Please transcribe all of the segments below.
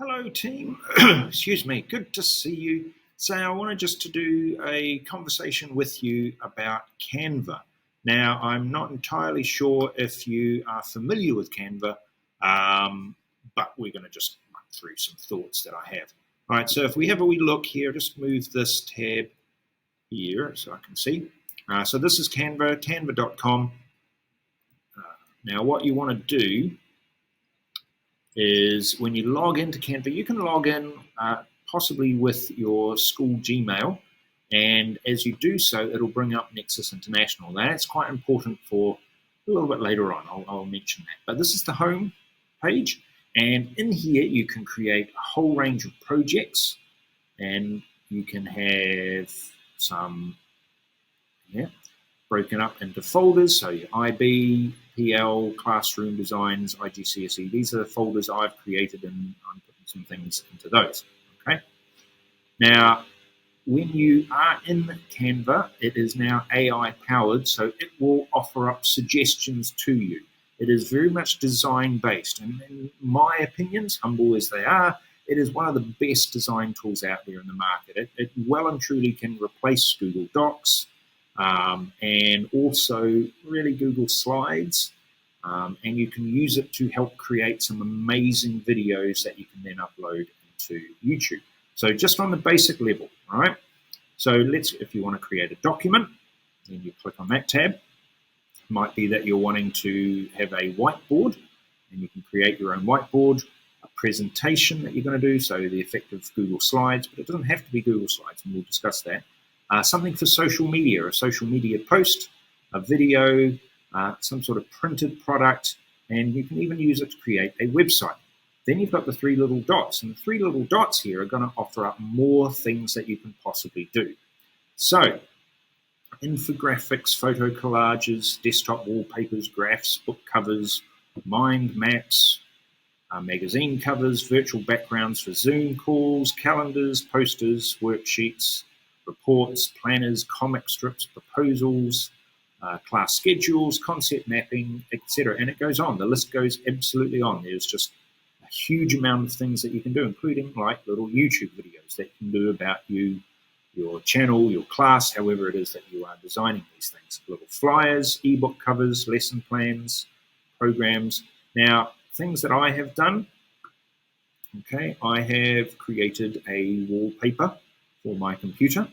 Hello team, excuse me, good to see you. So I wanted just to do a conversation with you about Canva. Now, I'm not entirely sure if you are familiar with Canva, but we're going to just run through some thoughts that I have. All right, so if we have a wee look here, just move this tab here so I can see. So this is Canva, canva.com. Now what you want to do is when you log into Canva, you can log in possibly with your school Gmail, and as you do so, it'll bring up Nexus International. Now, that's quite important for a little bit later on. I'll mention that. But this is the home page, and in here you can create a whole range of projects, and you can have some broken up into folders. So your IB, PL, classroom designs, IGCSE. These are the folders I've created, and I'm putting some things into those. Okay. Now, when you are in Canva, it is now AI powered, so it will offer up suggestions to you. It is very much design based, and in my opinions, humble as they are, it is one of the best design tools out there in the market. It well and truly can replace Google Docs, and also really Google Slides, and you can use it to help create some amazing videos that you can then upload into YouTube. So just on the basic level, all right? So if you want to create a document, then you click on that tab. It might be that you're wanting to have a whiteboard, and you can create your own whiteboard, a presentation that you're going to do, so the effect of Google Slides, but it doesn't have to be Google Slides, and we'll discuss that. Something for social media, a social media post, a video, some sort of printed product, and you can even use it to create a website. Then you've got the three little dots, and the three little dots here are going to offer up more things that you can possibly do. So, infographics, photo collages, desktop wallpapers, graphs, book covers, mind maps, magazine covers, virtual backgrounds for Zoom calls, calendars, posters, worksheets, reports, planners, comic strips, proposals, class schedules, concept mapping, etc. And it goes on. The list goes absolutely on. There's just a huge amount of things that you can do, including like little YouTube videos that you can do about you, your channel, your class, however it is that you are designing these things. Little flyers, ebook covers, lesson plans, programs. Now, things that I have done, okay, I have created a wallpaper for my computer.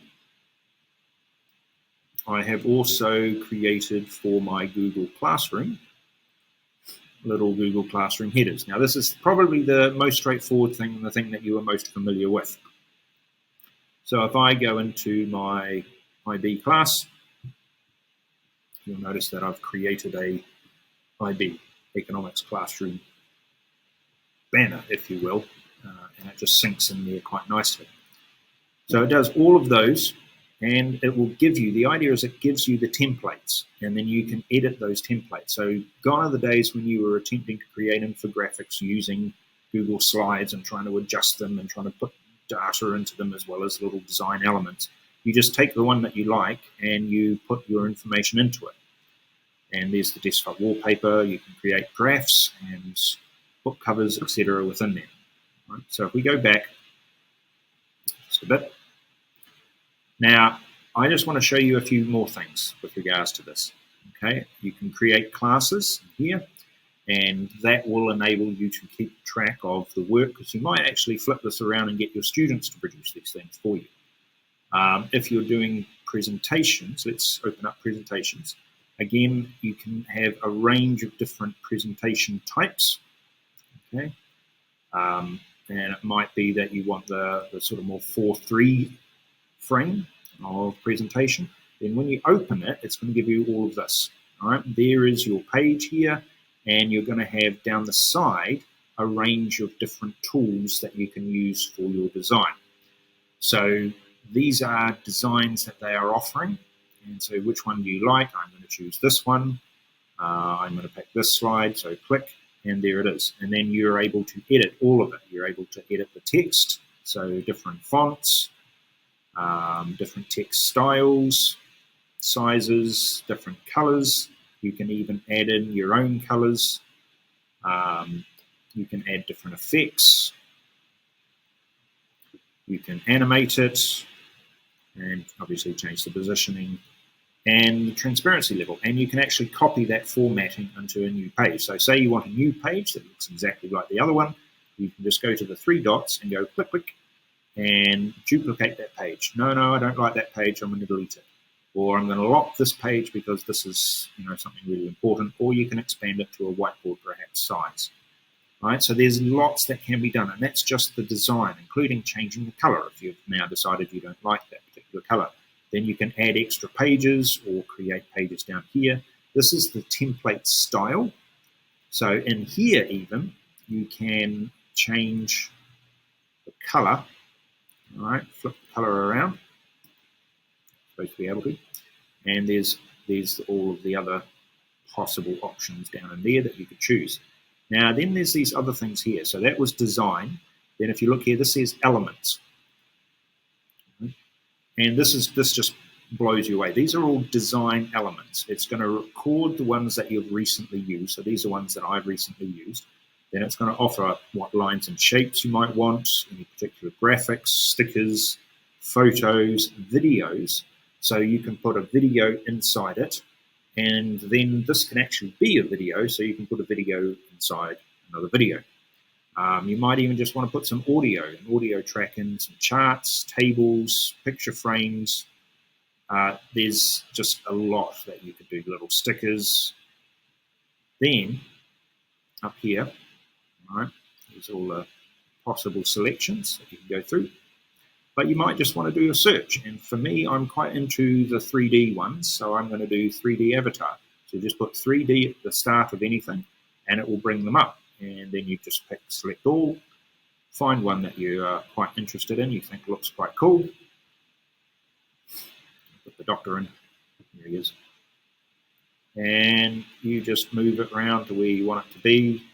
I have also created for my Google Classroom little Google Classroom headers. Now, this is probably the most straightforward thing, the thing that you are most familiar with. So if I go into my IB class, you'll notice that I've created a IB, Economics Classroom banner, if you will, and it just sinks in there quite nicely. So it does all of those, and it will give you, the idea is it gives you the templates, and then you can edit those templates. So gone are the days when you were attempting to create infographics using Google Slides and trying to adjust them and trying to put data into them as well as little design elements. You just take the one that you like and you put your information into it. And there's the desktop wallpaper. You can create graphs and book covers, etc. within there. Right? So if we go back just a bit. Now, I just want to show you a few more things with regards to this. Okay, you can create classes here, and that will enable you to keep track of the work, because you might actually flip this around and get your students to produce these things for you. If you're doing presentations, let's open up presentations. Again, you can have a range of different presentation types. Okay, and it might be that you want the sort of more 4:3 frame of presentation. Then when you open it, it's going to give you all of this. All right, there is your page here, and you're going to have down the side a range of different tools that you can use for your design. So these are designs that they are offering, and so which one do you like? I'm going to choose this one. I'm going to pick this slide, so click, and there it is. And then you're able to edit all of it. You're able to edit the text, so different fonts, different text styles, sizes, different colors. You can even add in your own colors. You can add different effects. You can animate it and obviously change the positioning and the transparency level. And you can actually copy that formatting into a new page. So say you want a new page that looks exactly like the other one, you can just go to the 3 dots and go click, click, and duplicate that page. No, I don't like that page, I'm going to delete it. Or I'm going to lock this page because this is something really important. Or you can expand it to a whiteboard perhaps size. Right, so there's lots that can be done, and that's just the design, including changing the color. If you've now decided you don't like that particular color, then you can add extra pages or create pages down here. This is the template style. So in here even, you can change the color. All right, flip the color around. Supposed to be able to. And there's all of the other possible options down in there that you could choose. Now, then there's these other things here. So that was design. Then if you look here, this says elements. And this just blows you away. These are all design elements. It's going to record the ones that you've recently used. So these are ones that I've recently used. Then it's going to offer what lines and shapes you might want, any particular graphics, stickers, photos, videos. So you can put a video inside it. And then this can actually be a video, so you can put a video inside another video. You might even just want to put some audio, an audio track in, some charts, tables, picture frames. There's just a lot that you could do, little stickers. Then, up here, all right, there's all the possible selections that you can go through. But you might just want to do a search. And for me, I'm quite into the 3D ones, so I'm going to do 3D avatar. So just put 3D at the start of anything, and it will bring them up. And then you just select all, find one that you are quite interested in, you think looks quite cool. Put the doctor in, there he is. And you just move it around to where you want it to be.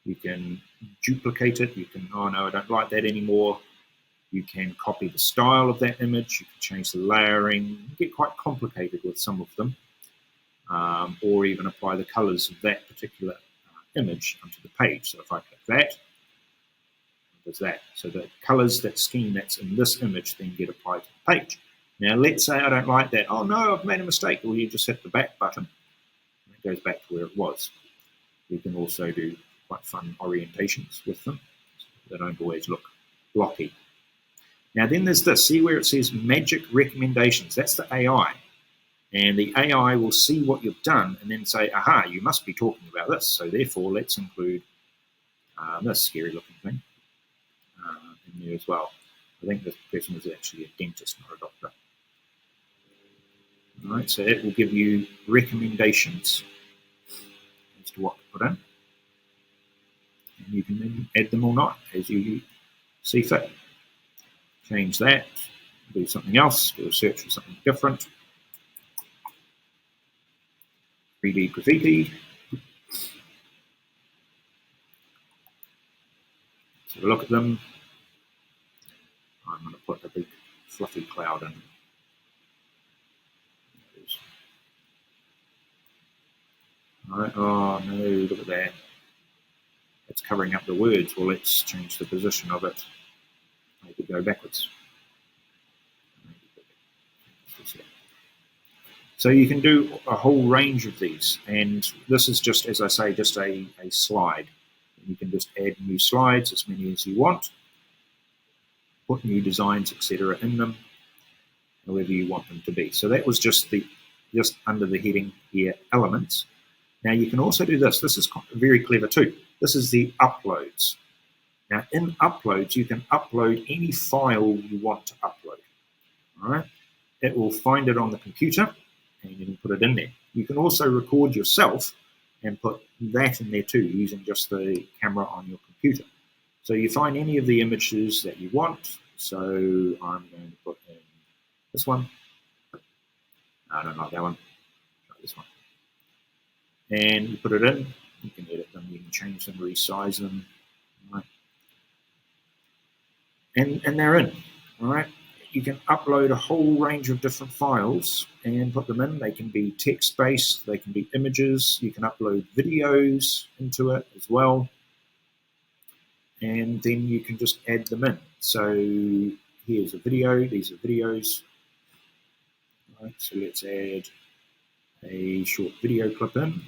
You can duplicate it. You can, oh no, I don't like that anymore. You can copy the style of that image. You can change the layering. You get quite complicated with some of them. Or even apply the colors of that particular image onto the page. So if I click that, there's that. So the colors, that scheme that's in this image then get applied to the page. Now let's say I don't like that. Oh no, I've made a mistake. Well, you just hit the back button. And it goes back to where it was. You can also do quite fun orientations with them. They don't always look blocky. Now then there's this, see where it says magic recommendations, that's the AI. And the AI will see what you've done and then say, aha, you must be talking about this. So therefore, let's include this scary looking thing in there as well. I think this person is actually a dentist, not a doctor. All right, so it will give you recommendations as to what to put in. And you can then add them or not as you see fit. Change that, do something else, do a search for something different. 3D graffiti. Let's have a look at them. I'm going to put a big fluffy cloud in. All right. Oh no, look at that. It's covering up the words. Well, let's change the position of it. Maybe go backwards. So you can do a whole range of these, and this is just, as I say, just a slide. You can just add new slides, as many as you want, put new designs, etc. in them, however you want them to be. So that was just under the heading here, elements. Now you can also do this. This is very clever too. This is the uploads. Now in uploads, you can upload any file you want to upload. All right, it will find it on the computer, and you can put it in there. You can also record yourself and put that in there too, using just the camera on your computer. So you find any of the images that you want. So I'm going to put in this one. I don't like that one. Try this one. And you put it in. You can edit them. You can change them, resize them. All right. And they're in. All right. You can upload a whole range of different files and put them in. They can be text-based, they can be images, you can upload videos into it as well, and then you can just add them in. So here's a video. These are videos. Right, so let's add a short video clip in.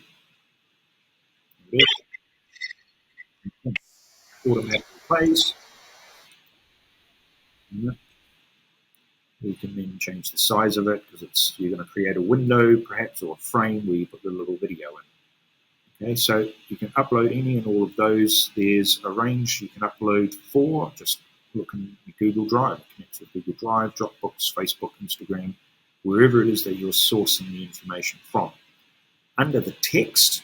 Automatically plays. We can then change the size of it because you're going to create a window perhaps or a frame where you put the little video in. Okay, so you can upload any and all of those. There's a range you can upload for. Just look in Google Drive. It connects with Google Drive, Dropbox, Facebook, Instagram, wherever it is that you're sourcing the information from. Under the text,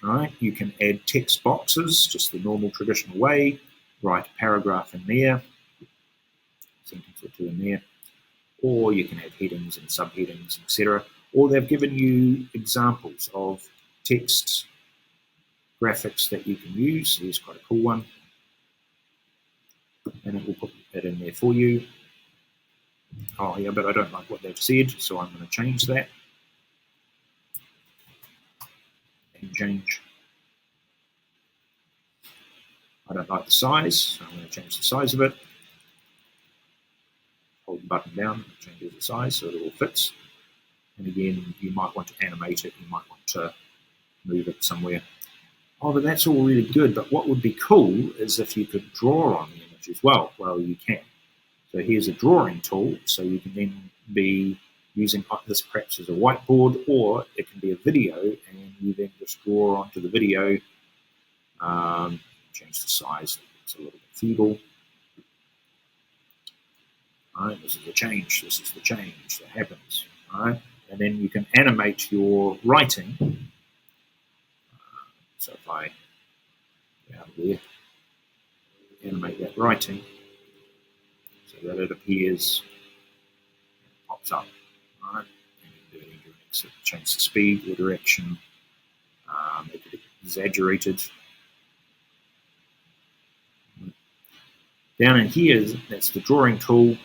right, you can add text boxes, just the normal traditional way. Write a paragraph in there, sentence or two in there. Or you can have headings and subheadings, etc. Or they've given you examples of text graphics that you can use. Here's quite a cool one. And it will put that in there for you. Oh yeah, but I don't like what they've said, so I'm going to change that. And change. I don't like the size, so I'm going to change the size of it. Hold the button down, it changes the size so it all fits. And again, you might want to animate it, you might want to move it somewhere. Oh, but that's all really good, but what would be cool is if you could draw on the image as well. Well, you can. So here's a drawing tool, so you can then be using this perhaps as a whiteboard, or it can be a video, and you then just draw onto the video. Change the size, it's a little bit feeble. Right, this is the change, this is the change that happens. Right? And then you can animate your writing. So if I go out there, animate that writing so that it appears, it pops up. Right? And you can do it in change the speed, the direction, make it exaggerated. Down in here, that's the drawing tool,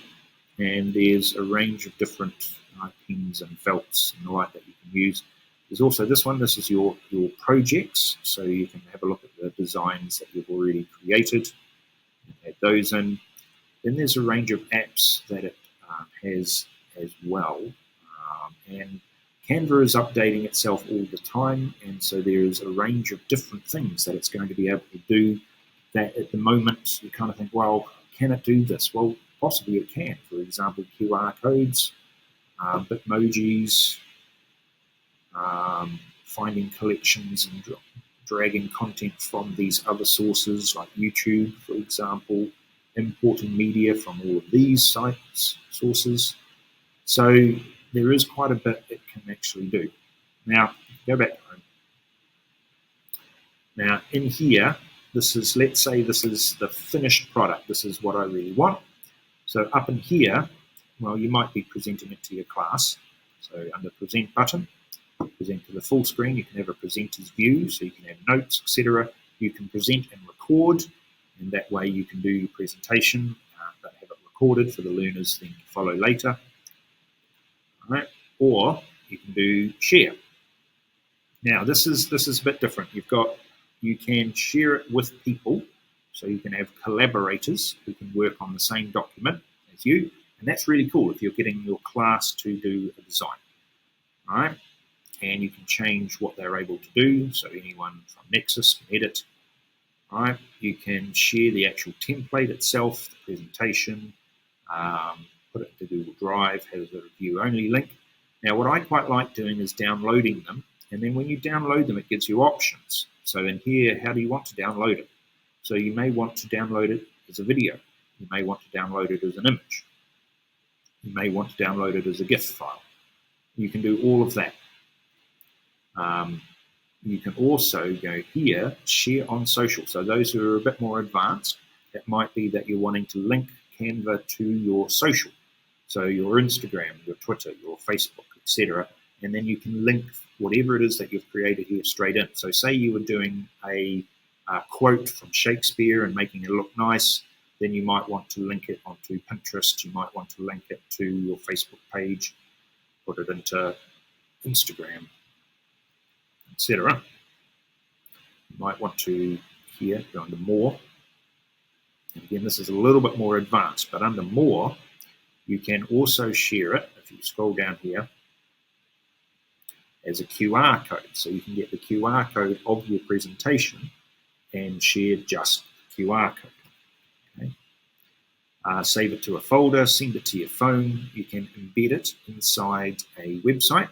and there's a range of different pens and felts and the like that you can use. There's also this one. This is your projects, so you can have a look at the designs that you've already created and add those in. Then there's a range of apps that it has as well, and Canva is updating itself all the time, and so there is a range of different things that it's going to be able to do that at the moment you kind of think, well, can it do this? Well, possibly it can. For example, QR codes, Bitmojis, finding collections and dragging content from these other sources like YouTube, for example, importing media from all of these sources. So there is quite a bit it can actually do. Now, go back home. Now, in here, this is, let's say this is the finished product. This is what I really want. So up in here, well, you might be presenting it to your class. So under Present button, present to the full screen. You can have a presenter's view, so you can have notes, etc. You can present and record, and that way you can do your presentation, but have it recorded for the learners then to follow later. All right. Or you can do share. Now this is a bit different. You can share it with people, so you can have collaborators who can work on the same document as you, and that's really cool if you're getting your class to do a design. All right. And you can change what they're able to do, so anyone from Nexus can edit. All right. You can share the actual template itself, the presentation, put it into Google Drive, has a view-only link. Now, what I quite like doing is downloading them, and then when you download them, it gives you options. So in here, how do you want to download it? So you may want to download it as a video. You may want to download it as an image. You may want to download it as a GIF file. You can do all of that. You can also go here, share on social. So those who are a bit more advanced, it might be that you're wanting to link Canva to your social. So your Instagram, your Twitter, your Facebook, etc. And then you can link whatever it is that you've created here straight in. So say you were doing a quote from Shakespeare and making it look nice, then you might want to link it onto Pinterest. You might want to link it to your Facebook page, put it into Instagram, etc. You might want to here go into more, And again, this is a little bit more advanced, but under more, you can also share it, if you scroll down here, as a QR code. So you can get the QR code of your presentation and share just the QR code. Okay? Save it to a folder, send it to your phone. You can embed it inside a website,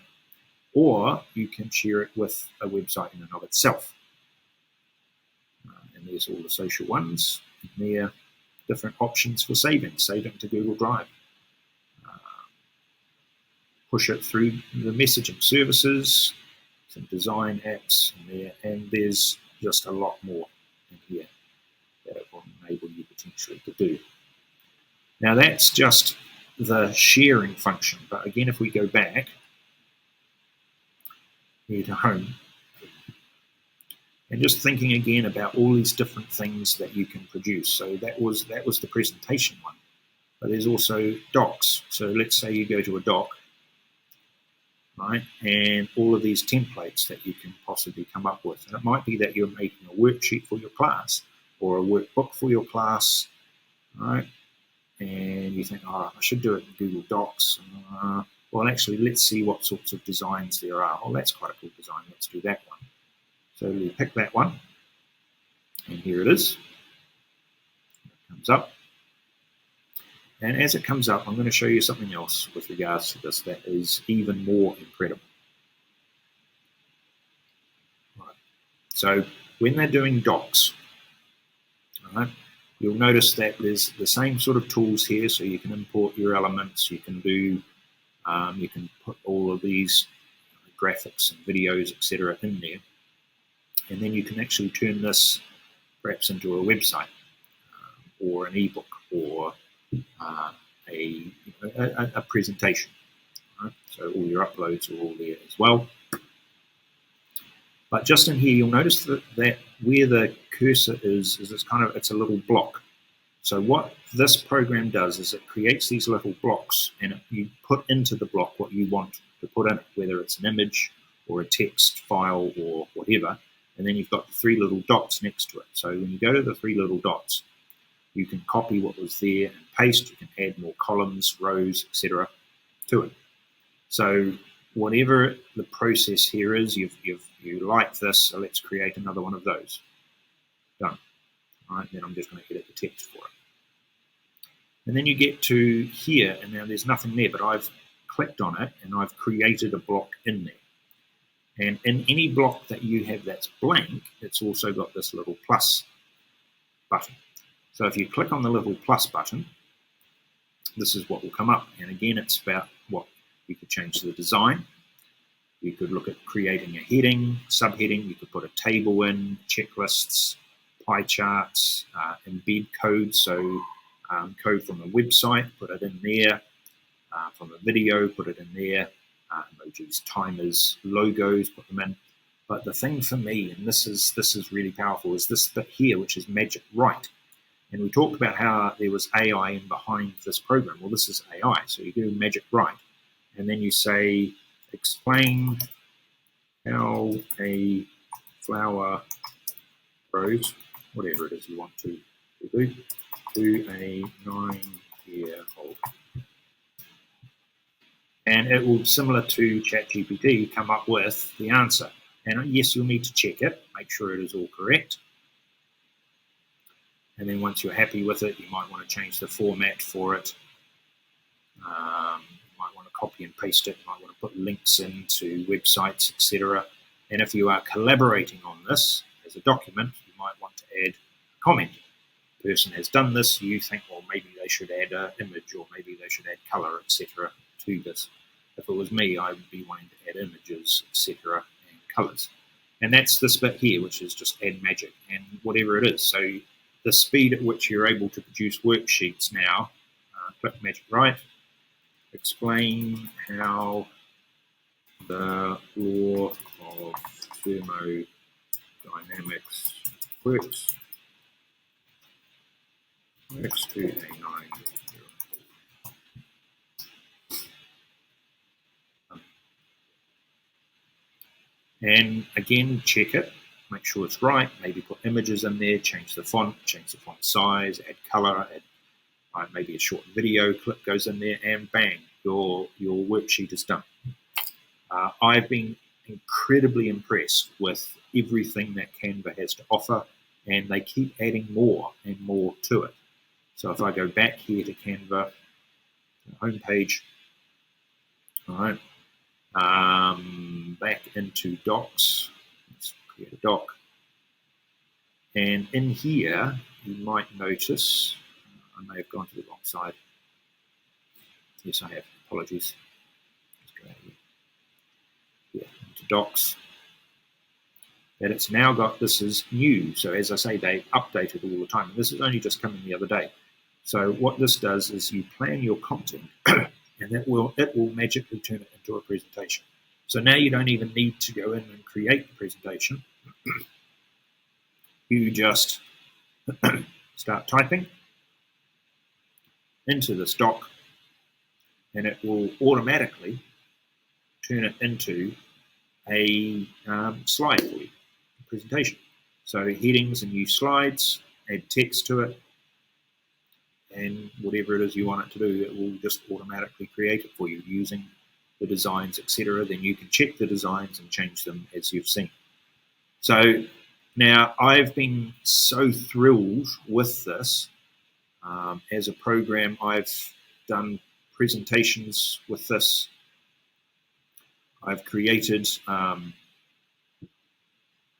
or you can share it with a website in and of itself. And there's all the social ones. And there are different options for saving. Save it to Google Drive. Push it through the messaging services, some design apps in there, and there's just a lot more in here that it will enable you potentially to do. Now that's just the sharing function, but again, if we go back here to home, and just thinking again about all these different things that you can produce. So that was the presentation one, but there's also docs. So let's say you go to a doc, right, and all of these templates that you can possibly come up with. And it might be that you're making a worksheet for your class or a workbook for your class, right? And you think, oh, I should do it in Google Docs. Well, actually, let's see what sorts of designs there are. Oh, that's quite a cool design. Let's do that one. So we pick that one, and here it is. It comes up. And as it comes up, I'm going to show you something else with regards to this that is even more incredible. Right. So when they're doing docs, right, you'll notice that there's the same sort of tools here. So you can import your elements, you can do, you can put all of these graphics and videos, etc., in there. And then you can actually turn this perhaps into a website or an ebook or a presentation. Right? So all your uploads are all there as well. But just in here, you'll notice that where the cursor is it's a little block. So what this program does is it creates these little blocks, and you put into the block what you want to put in it, whether it's an image or a text file or whatever. And then you've got the three little dots next to it. So when you go to the three little dots, you can copy what was there and paste. You can add more columns, rows, etc. to it. So whatever the process here is, you like this, so let's create another one of those. Done. All right, then I'm just going to edit the text for it. And then you get to here, and now there's nothing there, but I've clicked on it, and I've created a block in there. And in any block that you have that's blank, it's also got this little plus button. So if you click on the little plus button, this is what will come up. And again, it's about what you could change the design. You could look at creating a heading, subheading. You could put a table in, checklists, pie charts, embed code. So code from a website, put it in there. From a video, put it in there. Emojis, timers, logos, put them in. But the thing for me, and this is really powerful, is this bit here, which is Magic Write. And we talked about how there was AI in behind this program. Well, this is AI. So you do Magic Write, and then you say, explain how a flower grows, whatever it is you want to do, to a 9-year-old. And it will, similar to ChatGPT, come up with the answer. And yes, you'll need to check it, make sure it is all correct. And then once you're happy with it, you might want to change the format for it. You might want to copy and paste it. You might want to put links into websites, etc. And if you are collaborating on this as a document, you might want to add a comment. The person has done this, you think, well, maybe they should add an image, or maybe they should add color, etc. to this. If it was me, I would be wanting to add images, etc. and colors. And that's this bit here, which is just add magic and whatever it is. So the speed at which you're able to produce worksheets now, click Magic Write, explain how the law of thermodynamics works to a 9-year-old. And again, check it. make sure it's right, maybe put images in there, change the font size, add color, add maybe a short video clip goes in there, and bang, your worksheet is done. I've been incredibly impressed with everything that Canva has to offer, and they keep adding more and more to it. So if I go back here to Canva, homepage, all right, back into Docs, let's create a doc, and in here you might notice, I may have gone to the wrong side. Yes, I have. Apologies. Let's go here into Docs. That it's now got, this is new. So as I say, they update it all the time. This is only just coming the other day. So what this does is you plan your content, and it will magically turn it into a presentation. So now you don't even need to go in and create the presentation. You just start typing into this doc, and it will automatically turn it into a slide for you, a presentation. So headings and new slides, add text to it, and whatever it is you want it to do, it will just automatically create it for you using the designs, etc. Then you can check the designs and change them as you've seen. So now I've been so thrilled with this. As a program, I've done presentations with this. I've created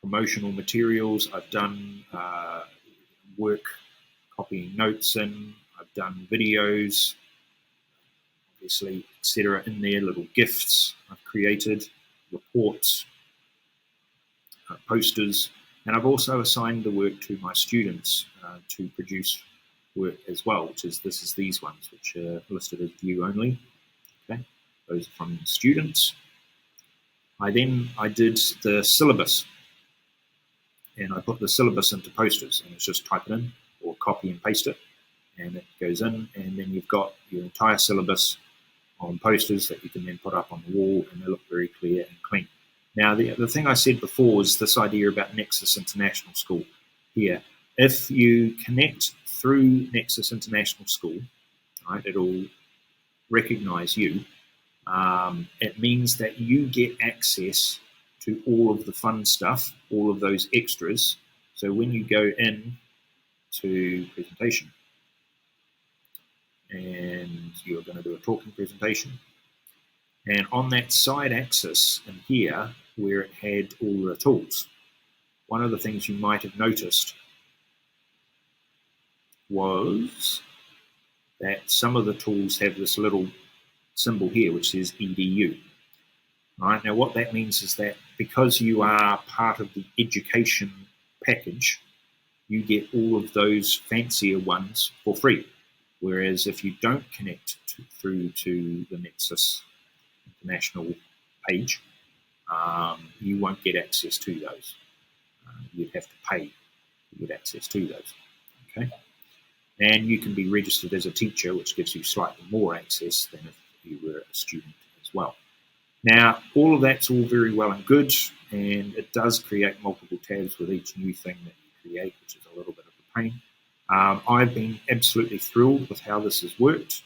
promotional materials. I've done work copying notes in. I've done videos, obviously, etc. in there, little gifts I've created, reports, posters, and I've also assigned the work to my students to produce work as well, which is these ones, which are listed as view only. Okay, those are from students. I did the syllabus, and I put the syllabus into posters, and it's just type it in or copy and paste it, and it goes in, and then you've got your entire syllabus on posters that you can then put up on the wall, and they look very clear and clean. Now, the thing I said before was this idea about Nexus International School here. If you connect through Nexus International School, right, it'll recognize you. It means that you get access to all of the fun stuff, all of those extras. So when you go in to presentation, and you're going to do a talking presentation, and on that side axis in here, where it had all the tools, one of the things you might have noticed was that some of the tools have this little symbol here which says EDU. Right, now what that means is that because you are part of the education package, you get all of those fancier ones for free. Whereas if you don't connect through to the Nexus International page, you won't get access to those. You'd have to pay to get access to those. Okay, and you can be registered as a teacher, which gives you slightly more access than if you were a student as well. Now, all of that's all very well and good, and it does create multiple tabs with each new thing that you create, which is a little bit of a pain. I've been absolutely thrilled with how this has worked.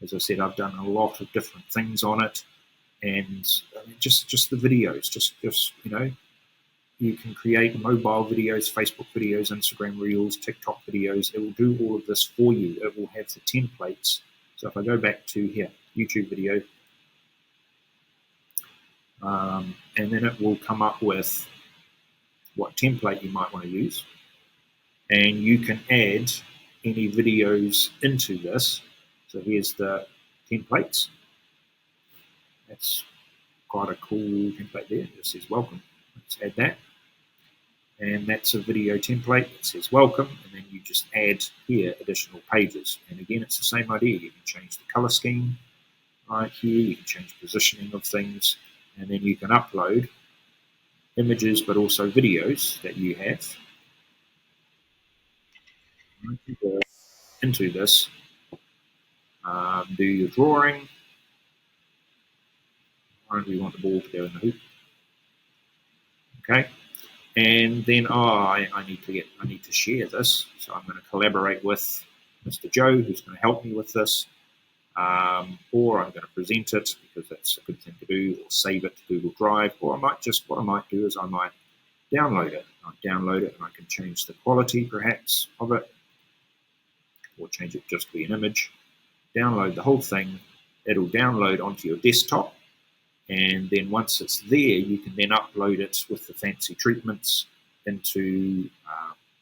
As I said, I've done a lot of different things on it, and just the videos, just you know, you can create mobile videos, Facebook videos, Instagram Reels, TikTok videos. It will do all of this for you. It will have the templates. So if I go back to here, YouTube video, and then it will come up with what template you might want to use. And you can add any videos into this. So here's the templates. That's quite a cool template there. It says welcome. Let's add that. And that's a video template. It says welcome, and then you just add here additional pages. And again, it's the same idea. You can change the color scheme right here. You can change positioning of things, and then you can upload images, but also videos that you have into this. Do your drawing. Why don't we want the ball to go in the hoop? Okay. And then, I need to share this. So I'm going to collaborate with Mr. Joe, who's going to help me with this. Or I'm going to present it because that's a good thing to do, or save it to Google Drive, or what I might do is I might download it. I download it and I can change the quality perhaps of it, or change it just to be an image. Download the whole thing. It'll download onto your desktop, and then once it's there, you can then upload it with the fancy treatments into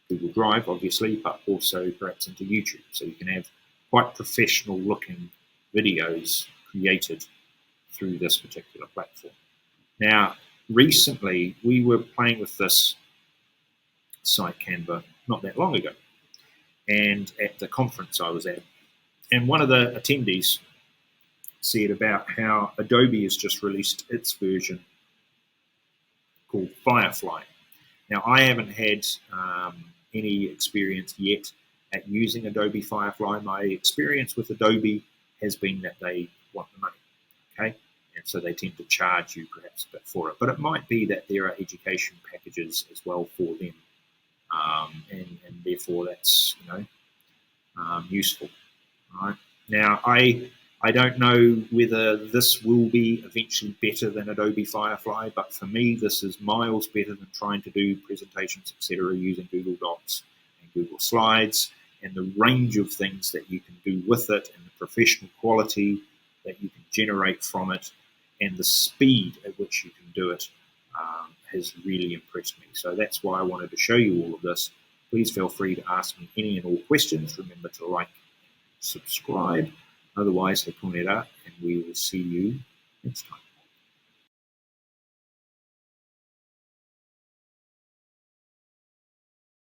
Google Drive, obviously, but also perhaps into YouTube. So you can have quite professional looking videos created through this particular platform. Now, recently we were playing with this site Canva not that long ago, and at the conference I was at, and one of the attendees said about how Adobe has just released its version called Firefly. Now, I haven't had any experience yet at using Adobe Firefly. My experience with Adobe has been that they want the money, okay? And so they tend to charge you perhaps a bit for it. But it might be that there are education packages as well for them, and therefore that's useful. Right? Now, I don't know whether this will be eventually better than Adobe Firefly, but for me, this is miles better than trying to do presentations, etc., using Google Docs and Google Slides, and the range of things that you can do with it, and the professional quality that you can generate from it, and the speed at which you can do it has really impressed me. So that's why I wanted to show you all of this. Please feel free to ask me any and all questions. Remember to like, subscribe. Otherwise, I point it out, and we will see you next time.